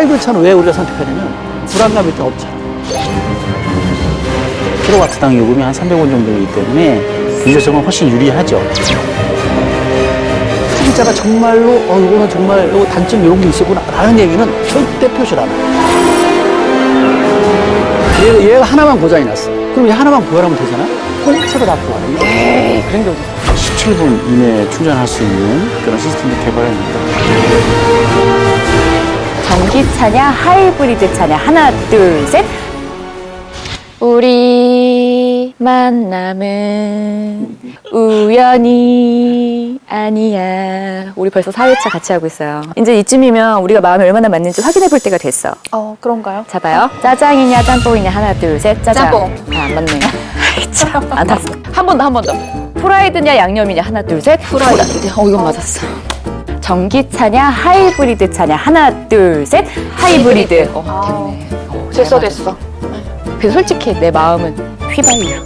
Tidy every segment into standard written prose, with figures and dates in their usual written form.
하이브리드 차는 왜 우리가 선택하냐면 불안감이 일단 없잖아. 킬로와트당 요금이 한 300원 정도이기 때문에 경제성은 훨씬 유리하죠. 소비자가 정말로 이거는 정말 요 단점 이런 게 있었구나 라는 얘기는 절대 표시를 안 해요. 얘가 하나만 고장이 났어. 그럼 얘 하나만 교환하면 되잖아? 공차가 다 교환해. 에이, 그런 게 어딨어. 17분 이내에 충전할 수 있는 그런 시스템을 개발했습니다. 전기차냐 하이브리드 차냐 하나 둘 셋. 우리 만남은 우연이 아니야. 우리 벌써 4회차 같이 하고 있어요. 이제 이쯤이면 우리가 마음이 얼마나 맞는지 확인해 볼 때가 됐어. 그런가요? 자 봐요. 짜장이냐 짬뽕이냐 하나 둘 셋. 짜장. 짬뽕. 안 맞네. 참, 안 탔어. 한 번 더. 프라이드냐 양념이냐 하나 둘 셋. 프라이드. 이건 맞았어. 전기차냐 하이브리드 차냐 하나 둘 셋. 하이브리드. 됐네. 됐어. 그래서 솔직히 내 마음은 휘발유.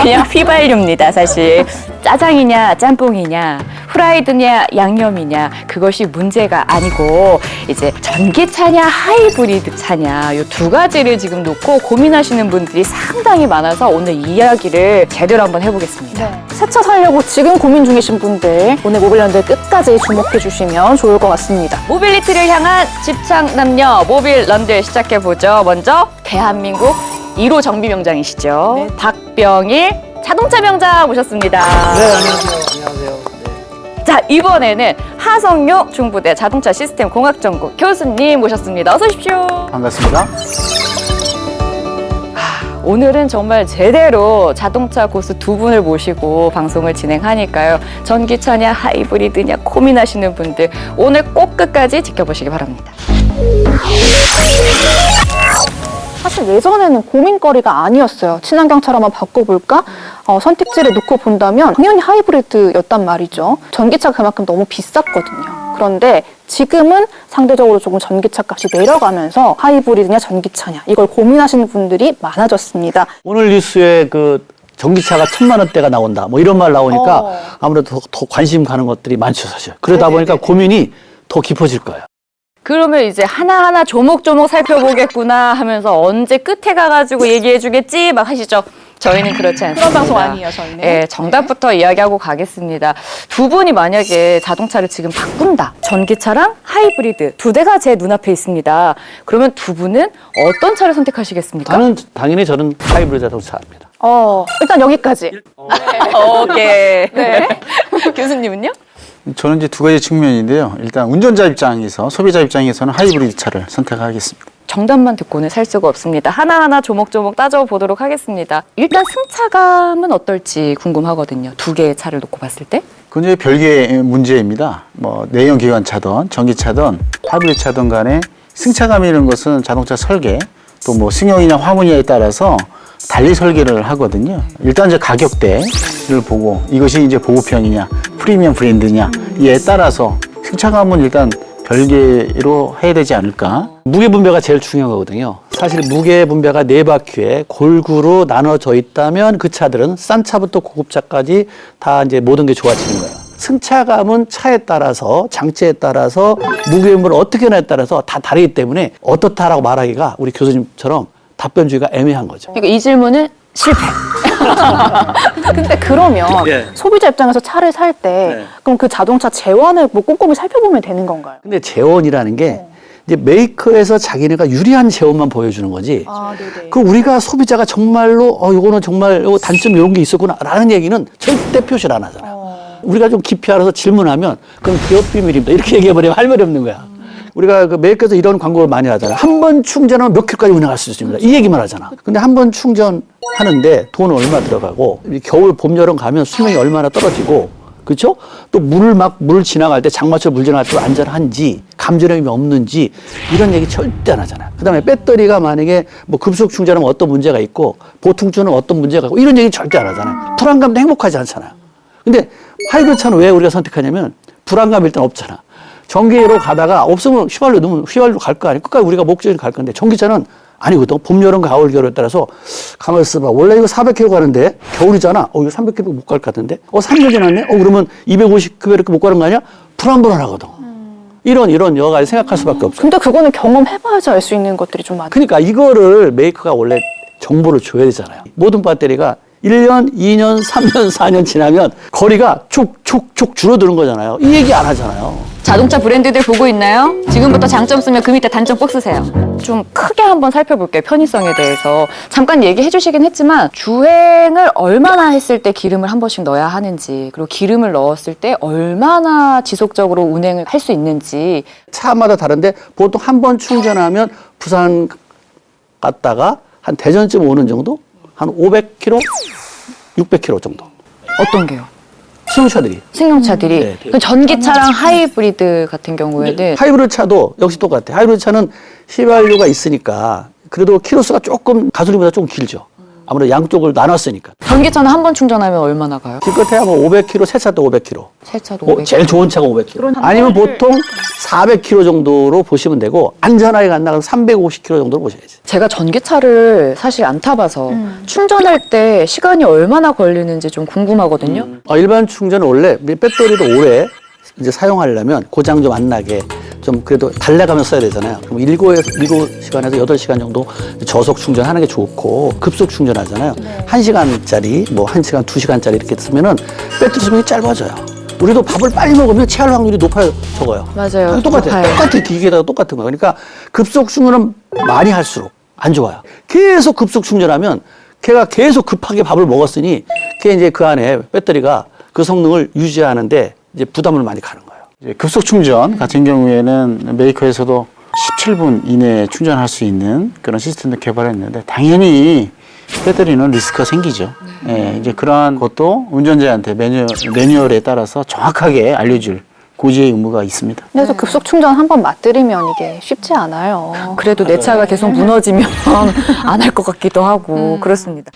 그냥 휘발유입니다, 사실. 짜장이냐, 짬뽕이냐, 프라이드냐, 양념이냐, 그것이 문제가 아니고, 이제 전기차냐, 하이브리드 차냐, 이 두 가지를 지금 놓고 고민하시는 분들이 상당히 많아서 오늘 이야기를 제대로 한번 해보겠습니다. 새 차 사려고 지금 고민 중이신 분들 오늘 모빌랜드 끝까지 주목해 주시면 좋을 것 같습니다. 모빌리티를 향한 집착 남녀 모빌런드 시작해보죠. 먼저 대한민국 1호 정비 명장이시죠. 네. 박병일 자동차 명장 모셨습니다. 네, 안녕하세요. 자, 이번에는 하성룡 중부대 자동차 시스템 공학전공 교수님 모셨습니다. 어서 오십시오. 반갑습니다. 오늘은 정말 제대로 자동차 고수 두 분을 모시고 방송을 진행하니까요. 전기차냐 하이브리드냐 고민하시는 분들 오늘 꼭 끝까지 지켜보시기 바랍니다. 사실 예전에는 고민거리가 아니었어요. 친환경차로 한번 바꿔볼까? 선택지를 놓고 본다면 당연히 하이브리드였단 말이죠. 전기차 그만큼 너무 비쌌거든요. 그런데 지금은 상대적으로 조금 전기차 값이 내려가면서 하이브리드냐 전기차냐 이걸 고민하시는 분들이 많아졌습니다. 오늘 뉴스에 그 전기차가 1,000만 원대가 나온다. 뭐 이런 말 나오니까 아무래도 더 관심 가는 것들이 많죠, 사실. 그러다 보니까 고민이 더 깊어질 거예요. 그러면 이제 하나하나 조목조목 살펴보겠구나 하면서 언제 끝에 가가지고 얘기해주겠지 막 하시죠. 저희는 그렇지 않습니다. 그런 방송 아니에요, 저희는. 네, 정답부터 이야기하고 가겠습니다. 두 분이 만약에 자동차를 지금 바꾼다. 전기차랑 하이브리드 두 대가 제 눈앞에 있습니다. 그러면 두 분은 어떤 차를 선택하시겠습니까? 당연히 저는 하이브리드 자동차입니다. 일단 여기까지. 오케이. 네. 교수님은요? 저는 이제 두 가지 측면인데요. 일단 운전자 입장에서, 소비자 입장에서는 하이브리드 차를 선택하겠습니다. 정답만 듣고는 살 수가 없습니다. 하나하나 조목조목 따져보도록 하겠습니다. 일단 승차감은 어떨지 궁금하거든요. 두 개의 차를 놓고 봤을 때. 그건 이제 별개의 문제입니다. 뭐 내연 기관차든 전기차든 하이브리드 차든 간에 승차감이라는 것은 자동차 설계 또 뭐 승용이냐 화물이냐에 따라서 달리 설계를 하거든요. 일단 이제 가격대를 보고 이것이 이제 보급형이냐 프리미엄 브랜드냐 이에 따라서 승차감은 일단 별개로 해야 되지 않을까. 무게 분배가 제일 중요한 거거든요. 사실 무게 분배가 4바퀴에 골고루 나눠져 있다면 그 차들은 싼 차부터 고급차까지 다 이제 모든 게 좋아지는 거예요. 승차감은 차에 따라서 장치에 따라서 무게 분배를 어떻게 하냐에 따라서 다 다르기 때문에 어떻다라고 말하기가 우리 교수님처럼 답변주의가 애매한 거죠. 그러니까 이 질문은 실패. 근데 그러면 소비자 입장에서 차를 살 때 그럼 그 자동차 재원을 뭐 꼼꼼히 살펴보면 되는 건가요? 근데 재원이라는 게 이제 메이커에서 자기네가 유리한 재원만 보여주는 거지. 네네. 그 우리가 소비자가 정말로 이거는 정말 요 단점 이런 게 있었구나 라는 얘기는 절대 표시를 안 하잖아요. 우리가 좀 깊이 알아서 질문하면 그건 기업 비밀입니다. 이렇게 얘기해버리면 할 말이 없는 거야. 우리가 그 메이커에서 이런 광고를 많이 하잖아요. 한 번 충전하면 몇 킬로까지 운행할 수 있습니다. 이 얘기만 하잖아. 근데 한 번 충전하는데 돈 얼마 들어가고 겨울, 봄, 여름 가면 수명이 얼마나 떨어지고 그렇죠? 또 물을 지나갈 때 장마철 물 지나갈 때 안전한지 감전염이 없는지 이런 얘기 절대 안 하잖아요. 그다음에 배터리가 만약에 뭐 급속 충전하면 어떤 문제가 있고 보통 충전은 어떤 문제가 있고 이런 얘기 절대 안 하잖아요. 불안감도 행복하지 않잖아요. 근데 하이브리드 차는 왜 우리가 선택하냐면 불안감이 일단 없잖아. 전기로 가다가 없으면 휘발유 넣으면 휘발유로 갈 거 아니에요. 끝까지 우리가 목적지로 갈 건데 전기차는 아니거든. 봄, 여름, 가을, 겨울에 따라서 가만히 있어봐. 원래 이거 400km 가는데 겨울이잖아. 이거 300km 못 갈 것 같은데. 3년 지났네? 그러면 250km 이렇게 못 가는 거 아니야? 불안불안하거든. 이런 여러 가지 생각할 수밖에 없어요. 근데 그거는 경험해봐야지 알 수 있는 것들이 좀 많아요. 그러니까 이거를 메이커가 원래 정보를 줘야 되잖아요. 모든 배터리가 1년, 2년, 3년, 4년 지나면 거리가 촉촉촉 줄어드는 거잖아요. 이 얘기 안 하잖아요. 자동차 브랜드들 보고 있나요? 지금부터 장점 쓰면 그 밑에 단점 꼭 쓰세요. 좀 크게 한번 살펴볼게요. 편의성에 대해서. 잠깐 얘기해 주시긴 했지만 주행을 얼마나 했을 때 기름을 한 번씩 넣어야 하는지, 그리고 기름을 넣었을 때 얼마나 지속적으로 운행을 할 수 있는지. 차마다 다른데 보통 한 번 충전하면 부산 갔다가 한 대전쯤 오는 정도? 한 500km, 600km 정도. 어떤 게요? 승용차들이. 승용차들이. 네, 네. 그 전기차랑 하이브리드 같은 경우에는 하이브리드 차도 역시 똑같아요. 하이브리드 차는 휘발유가 있으니까 그래도 키로수가 조금 가솔린보다 조금 길죠. 아무래도 양쪽을 나눴으니까. 전기차는 한 번 충전하면 얼마나 가요? 기껏해야 뭐 500km, 새 차도 500km. 새 차도 500. 제일 좋은 차가 500km. 아니면 보통 400km 정도로 보시면 되고 안전하게 간다 그러면 350km 정도로 보셔야지. 제가 전기차를 사실 안 타봐서 충전할 때 시간이 얼마나 걸리는지 좀 궁금하거든요. 일반 충전은 원래 배터리를 오래 이제 사용하려면 고장 좀 안 나게 좀 그래도 달래가면서 써야 되잖아요. 그럼 7시간에서 8시간 정도 저속 충전하는 게 좋고 급속 충전하잖아요. 1시간짜리, 뭐 1시간, 2시간짜리 이렇게 쓰면은 배터리 수명이 짧아져요. 우리도 밥을 빨리 먹으면 체할 확률이 높아요, 적어요? 맞아요. 똑같아요. 높아요. 똑같은 기계에다가 똑같은 거예요. 그러니까 급속 충전은 많이 할수록 안 좋아요. 계속 급속 충전하면 걔가 계속 급하게 밥을 먹었으니 걔 이제 그 안에 배터리가 그 성능을 유지하는데 이제 부담을 많이 가는 거예요. 이제 급속 충전 같은 경우에는 메이커에서도 17분 이내에 충전할 수 있는 그런 시스템도 개발했는데 당연히 배터리는 리스크가 생기죠. 예, 이제 그러한 것도 운전자한테 매뉴얼에 따라서 정확하게 알려줄 고지의 의무가 있습니다. 그래서 급속 충전 한번 맛들이면 이게 쉽지 않아요. 그래도 내 차가 계속 무너지면 안 할 것 같기도 하고 그렇습니다.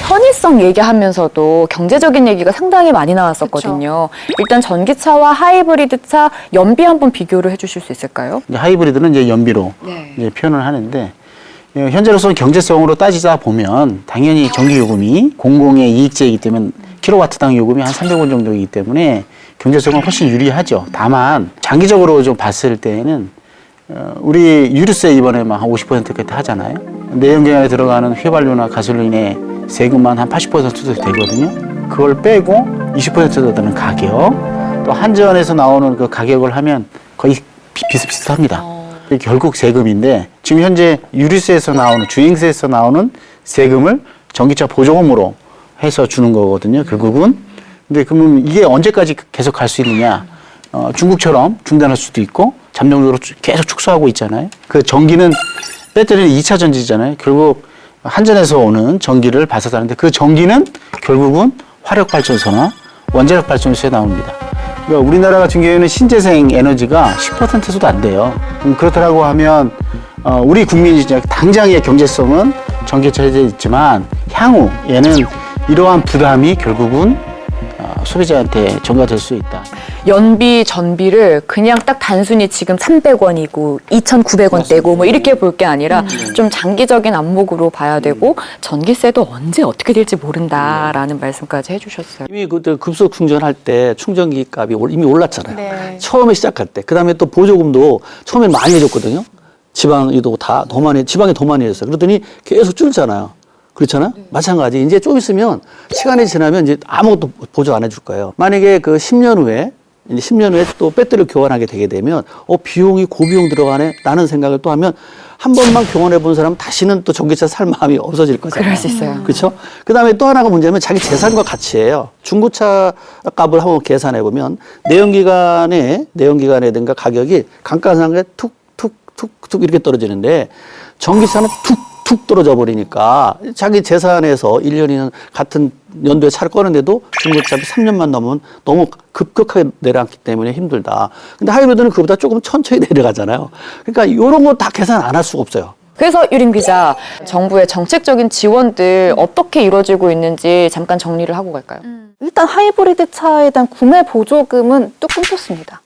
편의성 얘기하면서도 경제적인 얘기가 상당히 많이 나왔었거든요. 일단 전기차와 하이브리드 차 연비 한번 비교를 해주실 수 있을까요? 이제 하이브리드는 이제 연비로 이제 표현을 하는데 현재로서는 경제성으로 따지다 보면 당연히 전기 요금이 공공의 이익제이기 때문에 킬로와트당 요금이 한 300원 정도이기 때문에 경제성은 훨씬 유리하죠. 다만 장기적으로 좀 봤을 때에는 우리 유류세 이번에 막 한 50%까지 하잖아요. 내연기관에 들어가는 휘발유나 가솔린의 세금만 한 80%도 되거든요. 그걸 빼고 20%도 되는 가격, 또 한전에서 나오는 그 가격을 하면 거의 비슷비슷합니다. 결국 세금인데 지금 현재 유류세에서 나오는 주행세에서 나오는 세금을 전기차 보조금으로 해서 주는 거거든요. 결국은. 근데 그러면 이게 언제까지 계속 갈 수 있느냐? 중국처럼 중단할 수도 있고 잠정적으로 계속 축소하고 있잖아요. 그 전기는 배터리는 2차 전지잖아요. 결국 한전에서 오는 전기를 발사하는데 그 전기는 결국은 화력발전소나 원자력발전소에 나옵니다. 그러니까 우리나라 같은 경우에는 신재생 에너지가 10%에서도 안 돼요. 그렇다고 하면 우리 국민이 당장의 경제성은 전기차에 있지만 향후 얘는 이러한 부담이 결국은 소비자한테 전가될 수 있다. 연비, 전비를 그냥 딱 단순히 지금 300원이고 2,900원대고 뭐 이렇게 볼 게 아니라 좀 장기적인 안목으로 봐야 되고 전기세도 언제 어떻게 될지 모른다라는 말씀까지 해주셨어요. 이미 그때 급속 충전할 때 충전기 값이 이미 올랐잖아요. 네. 처음에 시작할 때. 그 다음에 또 보조금도 처음엔 많이 해줬거든요. 지방이도 다 더 많이, 지방에 더 많이 해줬어요. 그러더니 계속 줄잖아요. 그렇잖아요? 마찬가지. 이제 좀 있으면 시간이 지나면 이제 아무것도 보조 안 해줄 거예요. 만약에 그 10년 후에 이제 10년 후에 또 배터리를 교환하게 되게 되면 비용이 고비용 들어가네 라는 생각을 또 하면 한 번만 교환해 본 사람은 다시는 또 전기차 살 마음이 없어질 거잖아요. 그럴 수 있어요. 그렇죠? 그다음에 또 하나가 문제는 자기 재산과 가치예요. 중고차 값을 한번 계산해 보면 내연기관이든가 가격이 감가상각에 툭툭툭툭 이렇게 떨어지는데 전기차는 툭 떨어져 버리니까 자기 재산에서 1년, 2년 같은 연도에 차를 꺼는데도 중고차비 3년만 넘으면 너무 급격하게 내려앉기 때문에 힘들다. 근데 하이브리드는 그보다 조금 천천히 내려가잖아요. 그러니까 이런 거 다 계산 안 할 수가 없어요. 그래서 유림 기자, 정부의 정책적인 지원들 어떻게 이루어지고 있는지 잠깐 정리를 하고 갈까요? 일단 하이브리드 차에 대한 구매 보조금은 뚝 끊겼습니다.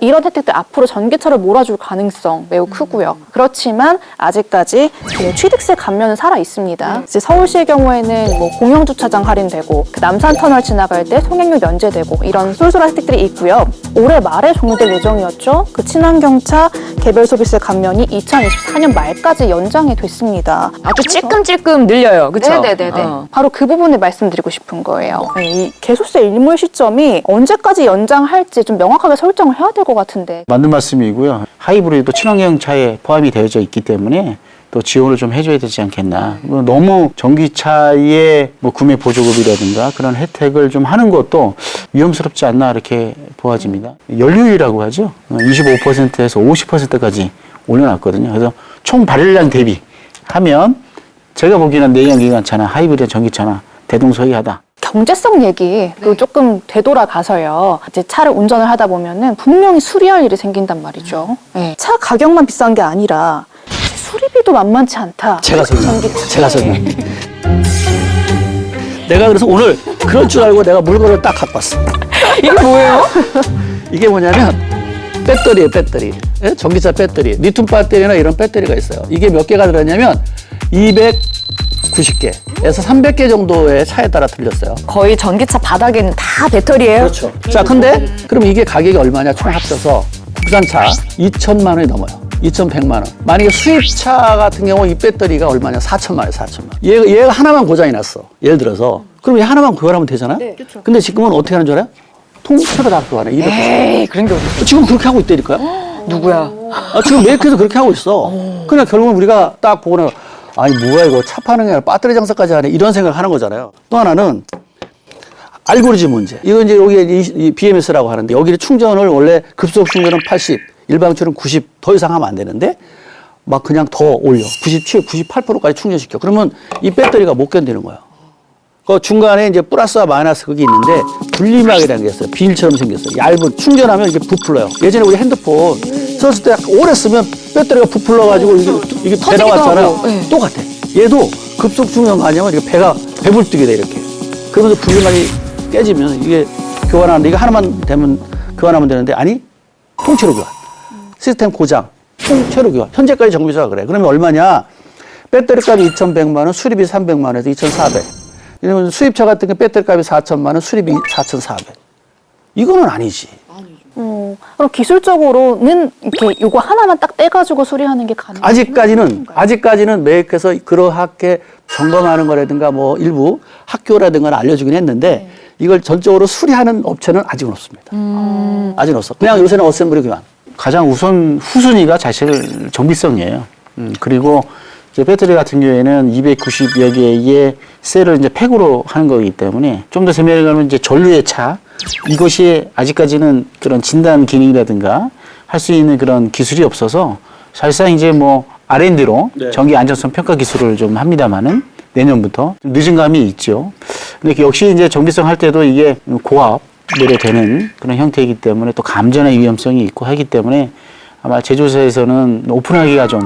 이런 혜택들 앞으로 전기차를 몰아줄 가능성 매우 크고요. 그렇지만 아직까지 그 취득세 감면은 살아 있습니다. 이제 서울시의 경우에는 뭐 공영주차장 할인되고 그 남산터널 지나갈 때 통행료 면제되고 이런 쏠쏠한 혜택들이 있고요. 올해 말에 종료될 예정이었죠. 그 친환경차 개별 소비세 감면이 2024년 말까지 연장이 됐습니다. 아주 찔끔찔끔 늘려요. 그렇죠? 네네네네. 바로 그 부분을 말씀드리고 싶은 거예요. 네, 이 개소세 일몰 시점이 언제까지 연장할지 좀 명확하게 설정을 해야 될 것 같은데. 맞는 말씀이고요. 하이브리드도 친환경 차에 포함이 되어져 있기 때문에 또 지원을 좀 해줘야 되지 않겠나. 너무 전기차의 뭐 구매 보조금이라든가 그런 혜택을 좀 하는 것도 위험스럽지 않나 이렇게 보아집니다. 연료율이라고 하죠. 25%에서 50%까지 올려놨거든요. 그래서 총 발열량 대비 하면 제가 보기에는 내연기관차나 하이브리드 전기차나 대동소이하다. 경제성 얘기로 조금 되돌아가서요. 이제 차를 운전을 하다 보면은 분명히 수리할 일이 생긴단 말이죠. 네. 차 가격만 비싼 게 아니라 수리비도 만만치 않다. 제가 설명할게요. 전기차. 제가 설명할게요. 내가 그래서 오늘 그럴 줄 알고 내가 물건을 딱 갖고 왔어. 이게 뭐예요? 이게 뭐냐면 배터리예요, 배터리. 예? 전기차 배터리. 리튬 배터리나 이런 배터리가 있어요. 이게 몇 개가 들었냐면 290개에서 300개 정도의 차에 따라 틀렸어요. 거의 전기차 바닥에는 다 배터리예요. 그렇죠. 자, 근데 그럼 이게 가격이 얼마냐? 총 합쳐서 국산차 2천만 원이 넘어요. 2,100만 원. 만약에 수입차 같은 경우 이 배터리가 얼마냐? 4천만 원이에요, 4천만 원. 얘가 하나만 고장이 났어. 예를 들어서. 그럼 얘 하나만 교환하면 되잖아요? 네, 그렇죠. 근데 지금은 어떻게 하는 줄 알아요? 통째로 다 교환해. 200%. 에이, 그런 게 어딨어. 지금 그렇게 하고 있다니까요? 누구야? 지금 메이커에서 그렇게 하고 있어. 그냥 결국은 우리가 딱 보고는 아니 뭐야 이거 차 파는 게 아니라 배터리 장사까지 하네 이런 생각을 하는 거잖아요. 또 하나는 알고리즘 문제. 이거 이제 여기에 이 BMS라고 하는데 여기를 충전을 원래 급속 충전은 80, 일반적으로는 90 더 이상 하면 안 되는데 막 그냥 더 올려. 97, 98%까지 충전시켜. 그러면 이 배터리가 못 견디는 거예요. 그 중간에 이제 플러스와 마이너스 그게 있는데 분리막이라는 게 있어요. 비닐처럼 생겼어요. 얇은 충전하면 이게 부풀어요. 예전에 우리 핸드폰 썼을 때 오래 쓰면 배터리가 부풀러가지고 이게 배 나왔잖아요. 네. 똑같아. 얘도 급속 충전 가냐면 이게 배가 배불뜨게 돼 이렇게. 그러면서 분리막이 깨지면 이게 교환하는데 이거 하나만 되면 교환하면 되는데 아니 통째로 교환. 시스템 고장 통째로 교환. 현재까지 정비사가 그래. 그러면 얼마냐? 배터리 값이 2,100만 원, 수리비 300만 원에서 2,400. 왜냐면 수입차 같은 게 배터리 값이 4천만 원, 수리비 4,400. 이거는 아니지. 그럼 기술적으로는 이렇게 요거 하나만 딱 떼가지고 수리하는 게 가능해요? 아직까지는 메이커에서 그렇게 점검하는 거라든가 뭐 일부 학교라든가 알려주긴 했는데 이걸 전적으로 수리하는 업체는 아직은 없습니다. 아직은 없어. 그냥 요새는 어셈블리 교환. 가장 우선 후순위가 사실 정비성이에요. 그리고 이제 배터리 같은 경우에는 290여 개의 셀을 이제 팩으로 하는 거기 때문에 좀 더 세밀하게 가면 이제 전류의 차 이것이 아직까지는 그런 진단 기능이라든가 할 수 있는 그런 기술이 없어서 사실상 이제 뭐 R&D로 네. 전기 안전성 평가 기술을 좀 합니다만은 내년부터 좀 늦은 감이 있죠. 근데 역시 이제 정비성 할 때도 이게 고압으로 되는 그런 형태이기 때문에 또 감전의 위험성이 있고 하기 때문에 아마 제조사에서는 오픈하기가 좀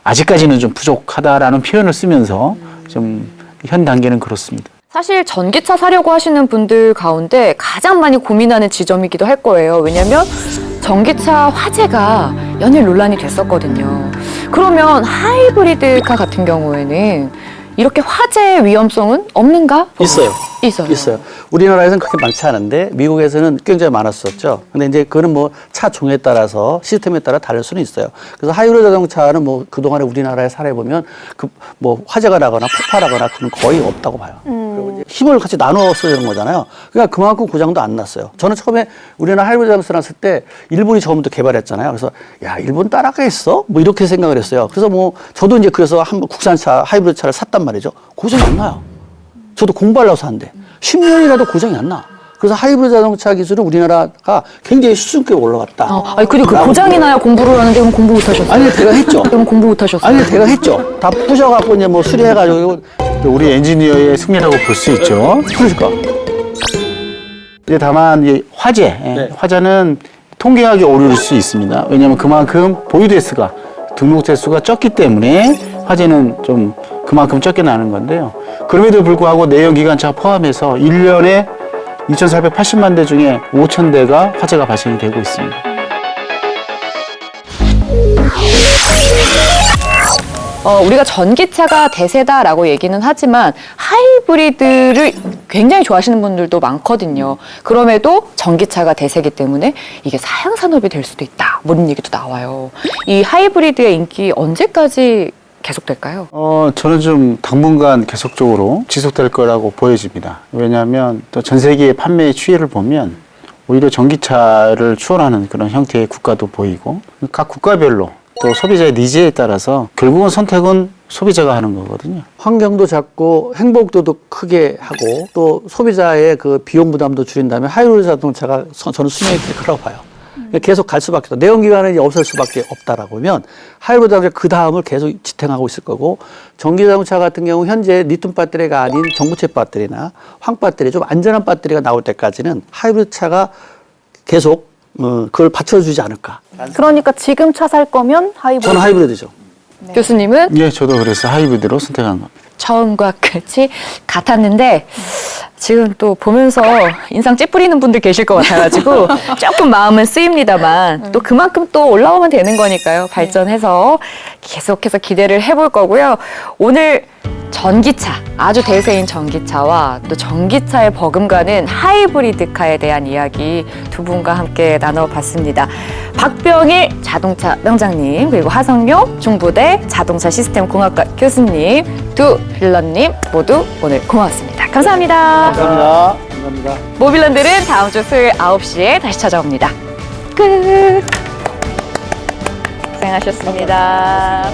아직까지는 좀 부족하다라는 표현을 쓰면서 좀 현 단계는 그렇습니다. 사실 전기차 사려고 하시는 분들 가운데 가장 많이 고민하는 지점이기도 할 거예요. 왜냐면 전기차 화재가 연일 논란이 됐었거든요. 그러면 하이브리드카 같은 경우에는 이렇게 화재 위험성은 없는가? 있어요. 있어요. 우리나라에서는 그렇게 많지 않은데 미국에서는 굉장히 많았었죠. 근데 이제 그거는 뭐 차 종에 따라서 시스템에 따라 다를 수는 있어요. 그래서 하이브리드 자동차는 뭐 그동안에 우리나라에 살아보면 그 뭐 화재가 나거나 폭발하거나 그건 거의 없다고 봐요. 그리고 이제 힘을 같이 나눠 쓰는 거잖아요. 그러니까 그만큼 고장도 안 났어요. 저는 처음에 우리나라 하이브리드 자동차 났을 때 일본이 처음부터 개발했잖아요. 그래서 야, 일본 따라가겠어? 뭐 이렇게 생각을 했어요. 그래서 뭐 저도 이제 그래서 한번 국산차 하이브리드 차를 샀단 말이죠. 고장이 안 나요. 저도 공부하려고 샀는데 10년이라도 고장이 안 나. 그래서 하이브리드 자동차 기술은 우리나라가 굉장히 수준급에 올라갔다. 아니 그리고 그 고장이 나야 공부를 하는데 그럼 공부 못 하셨어요? 아니, 제가 했죠. 그럼 공부 못 하셨어요? 아니, 제가 했죠. 다 부셔갖고 이제 뭐 수리해가지고. 우리 엔지니어의 승리라고 볼 수 있죠. 그러니까. 이제 다만 이 화재, 화재는 통계학이 어려울 수 있습니다. 왜냐하면 그만큼 보유 대수가 등록 대수가 적기 때문에 화재는 좀 그만큼 적게 나는 건데요. 그럼에도 불구하고 내연 기관차 포함해서 1년에 2,480만 대 중에 5,000대가 화재가 발생이 되고 있습니다. 우리가 전기차가 대세다라고 얘기는 하지만 하이브리드를 굉장히 좋아하시는 분들도 많거든요. 그럼에도 전기차가 대세기 때문에 이게 사양 산업이 될 수도 있다. 뭐 이런 얘기도 나와요. 이 하이브리드의 인기 언제까지 계속될까요? 저는 좀 당분간 계속적으로 지속될 거라고 보여집니다. 왜냐하면 또 전 세계의 판매 추이를 보면 오히려 전기차를 추월하는 그런 형태의 국가도 보이고 각 국가별로 또 소비자의 니즈에 따라서 결국은 선택은 소비자가 하는 거거든요. 환경도 작고 행복도도 크게 하고 또 소비자의 그 비용 부담도 줄인다면 하이브리드 자동차가 저는 수명이 길 거라고 봐요. 계속 갈 수밖에 없다. 내연기관은 이제 없을 수밖에 없다라고 하면 하이브리드 자동차 그 다음을 계속 지탱하고 있을 거고 전기 자동차 같은 경우 현재 리튬 배터리가 아닌 전구체 배터리나 황 배터리 좀 안전한 배터리가 나올 때까지는 하이브리드 차가 계속 그걸 받쳐주지 않을까. 그러니까 지금 차 살 거면 하이브리드. 저는 하이브리드죠. 교수님은 예, 저도 그래서 하이브리드로 선택한 겁니다. 처음과 끝이 같았는데 지금 또 보면서 인상 찌푸리는 분들 계실 것 같아가지고 조금 마음은 쓰입니다만 또 그만큼 또 올라오면 되는 거니까요. 발전해서 계속해서 기대를 해볼 거고요. 오늘 전기차, 아주 대세인 전기차와 또 전기차에 버금가는 하이브리드카에 대한 이야기 두 분과 함께 나눠봤습니다. 박병일 자동차 명장님 그리고 하성룡 중부대 자동차 시스템 공학과 교수님 두 빌런님 모두 오늘 고맙습니다. 감사합니다. 감사합니다. 감사합니다. 모빌런들은 다음 주 수요일 9시에 다시 찾아옵니다. 끝. 고생하셨습니다. 고생하셨습니다.